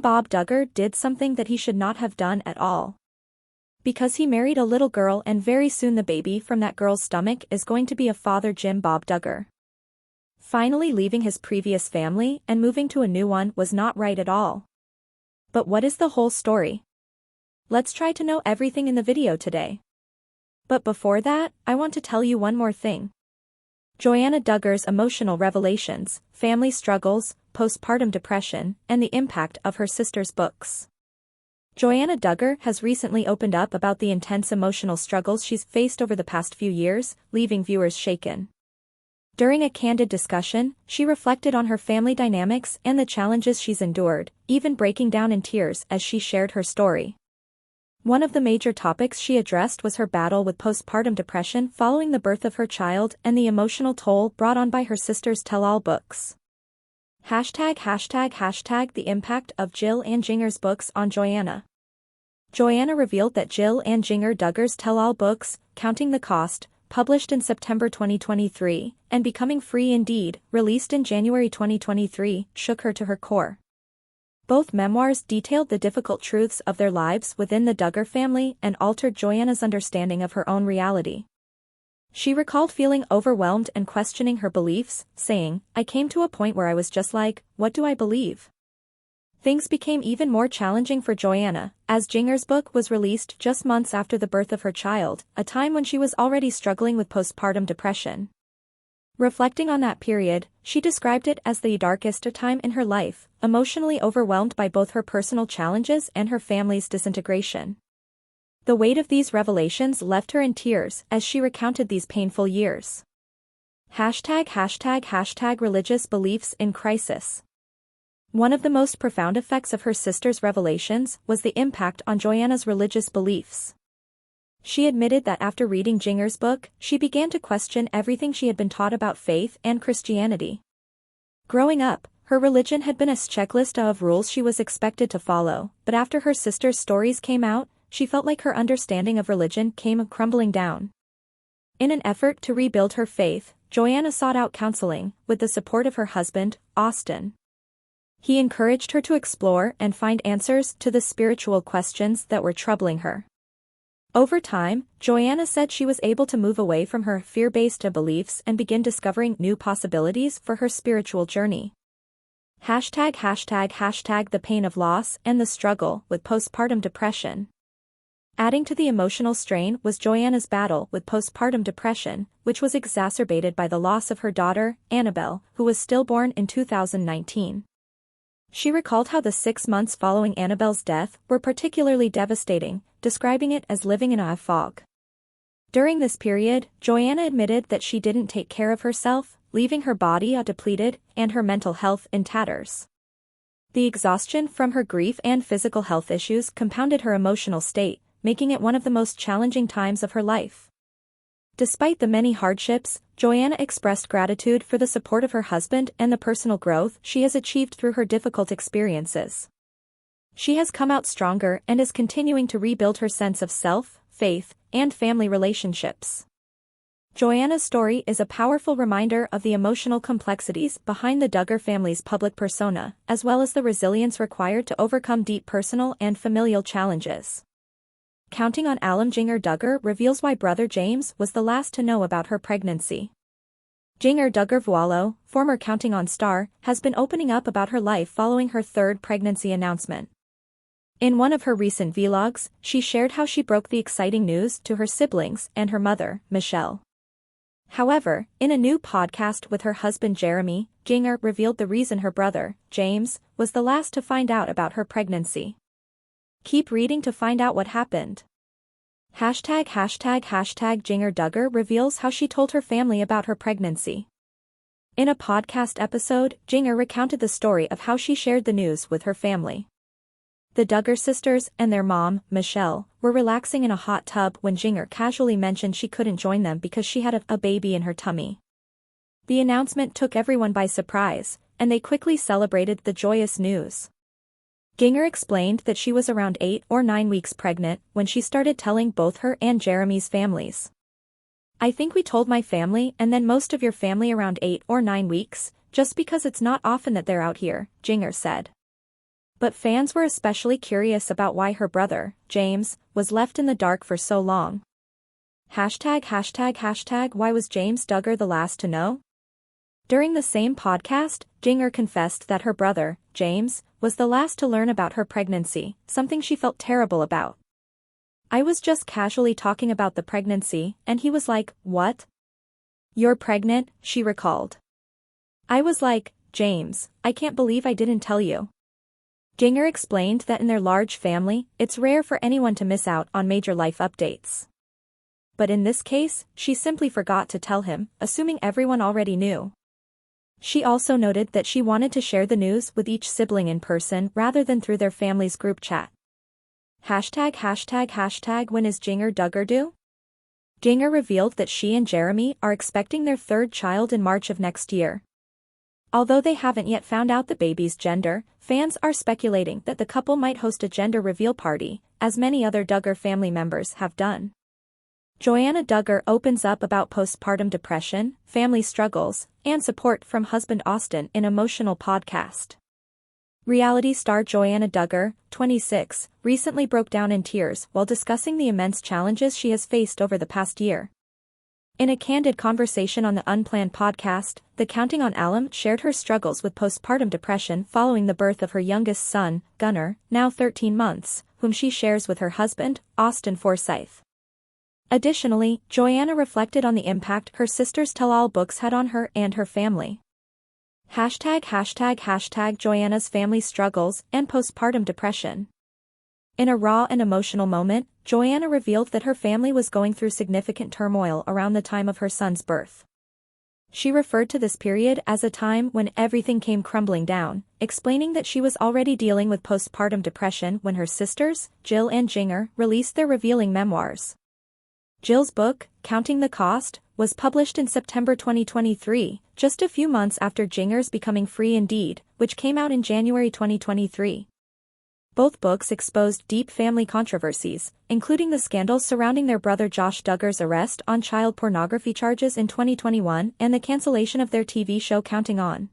Bob Duggar did something that he should not have done at all. Because he married a little girl and very soon the baby from that girl's stomach is going to be a father. Bob Duggar. Finally leaving his previous family and moving to a new one was not right at all. But what is the whole story? Let's try to know everything in the video today. But before that, I want to tell you one more thing. Jinger Duggar's emotional revelations, family struggles, postpartum depression, and the impact of her sister's books. Jinger Duggar has recently opened up about the intense emotional struggles she's faced over the past few years, leaving viewers shaken. During a candid discussion, she reflected on her family dynamics and the challenges she's endured, even breaking down in tears as she shared her story. One of the major topics she addressed was her battle with postpartum depression following the birth of her child and the emotional toll brought on by her sister's tell-all books. The impact of Jill and Jinger's books on Jinger. Jinger revealed that Jill and Jinger Duggar's tell-all books, Counting the Cost, published in September 2023, and Becoming Free Indeed, released in January 2023, shook her to her core. Both memoirs detailed the difficult truths of their lives within the Duggar family and altered Jinger's understanding of her own reality. She recalled feeling overwhelmed and questioning her beliefs, saying, "I came to a point where I was just like, what do I believe?" Things became even more challenging for Jinger, as Jinger's book was released just months after the birth of her child, a time when she was already struggling with postpartum depression. Reflecting on that period, she described it as the darkest time in her life, emotionally overwhelmed by both her personal challenges and her family's disintegration. The weight of these revelations left her in tears as she recounted these painful years. Religious beliefs in crisis. One of the most profound effects of her sister's revelations was the impact on Jinger's religious beliefs. She admitted that after reading Jinger's book, she began to question everything she had been taught about faith and Christianity. Growing up, her religion had been a checklist of rules she was expected to follow, but after her sister's stories came out, she felt like her understanding of religion came crumbling down. In an effort to rebuild her faith, Jinger sought out counseling, with the support of her husband, Austin. He encouraged her to explore and find answers to the spiritual questions that were troubling her. Over time, Jinger said she was able to move away from her fear-based beliefs and begin discovering new possibilities for her spiritual journey. The pain of loss and the struggle with postpartum depression. Adding to the emotional strain was Jinger's battle with postpartum depression, which was exacerbated by the loss of her daughter, Annabelle, who was stillborn in 2019. She recalled how the 6 months following Annabelle's death were particularly devastating, describing it as living in a fog. During this period, Jinger admitted that she didn't take care of herself, leaving her body depleted and her mental health in tatters. The exhaustion from her grief and physical health issues compounded her emotional state, making it one of the most challenging times of her life. Despite the many hardships, Jinger expressed gratitude for the support of her husband and the personal growth she has achieved through her difficult experiences. She has come out stronger and is continuing to rebuild her sense of self, faith, and family relationships. Jinger's story is a powerful reminder of the emotional complexities behind the Duggar family's public persona, as well as the resilience required to overcome deep personal and familial challenges. Counting on alum. Jinger Duggar reveals why brother James was the last to know about her pregnancy. Jinger Duggar, former Counting On star, has been opening up about her life following her third pregnancy announcement. In one of her recent vlogs, she shared how she broke the exciting news to her siblings and her mother, Michelle. However, in a new podcast with her husband Jeremy, Jinger revealed the reason her brother, James, was the last to find out about her pregnancy. Keep reading to find out what happened. Jinger Duggar reveals how she told her family about her pregnancy. In a podcast episode, Jinger recounted the story of how she shared the news with her family. The Duggar sisters and their mom, Michelle, were relaxing in a hot tub when Jinger casually mentioned she couldn't join them because she had a baby in her tummy. The announcement took everyone by surprise, and they quickly celebrated the joyous news. Jinger explained that she was around 8 or 9 weeks pregnant when she started telling both her and Jeremy's families. "I think we told my family and then most of your family around 8 or 9 weeks, just because it's not often that they're out here," Jinger said. But fans were especially curious about why her brother, James, was left in the dark for so long. Why was James Duggar the last to know? During the same podcast, Jinger confessed that her brother, James, was the last to learn about her pregnancy, something she felt terrible about. I was just casually talking about the pregnancy, and he was like, "What? You're pregnant?" she recalled. I was like, "James, I can't believe I didn't tell you." Jinger explained that in their large family, it's rare for anyone to miss out on major life updates. But in this case, she simply forgot to tell him, assuming everyone already knew. She also noted that she wanted to share the news with each sibling in person rather than through their family's group chat. When is Jinger Duggar due? Jinger revealed that she and Jeremy are expecting their third child in March of next year. Although they haven't yet found out the baby's gender, fans are speculating that the couple might host a gender reveal party, as many other Duggar family members have done. Joanna Duggar opens up about postpartum depression, family struggles, and support from husband Austin in emotional podcast. Reality star Joanna Duggar, 26, recently broke down in tears while discussing the immense challenges she has faced over the past year. In a candid conversation on the Unplanned podcast, the Counting on Alum shared her struggles with postpartum depression following the birth of her youngest son, Gunnar, now 13 months, whom she shares with her husband, Austin Forsyth. Additionally, Joanna reflected on the impact her sister's tell-all books had on her and her family. Joanna's family struggles and postpartum depression. In a raw and emotional moment, Joanna revealed that her family was going through significant turmoil around the time of her son's birth. She referred to this period as a time when everything came crumbling down, explaining that she was already dealing with postpartum depression when her sisters, Jill and Jinger, released their revealing memoirs. Jill's book, Counting the Cost, was published in September 2023, just a few months after Jinger's Becoming Free Indeed, which came out in January 2023. Both books exposed deep family controversies, including the scandals surrounding their brother Josh Duggar's arrest on child pornography charges in 2021 and the cancellation of their TV show Counting On.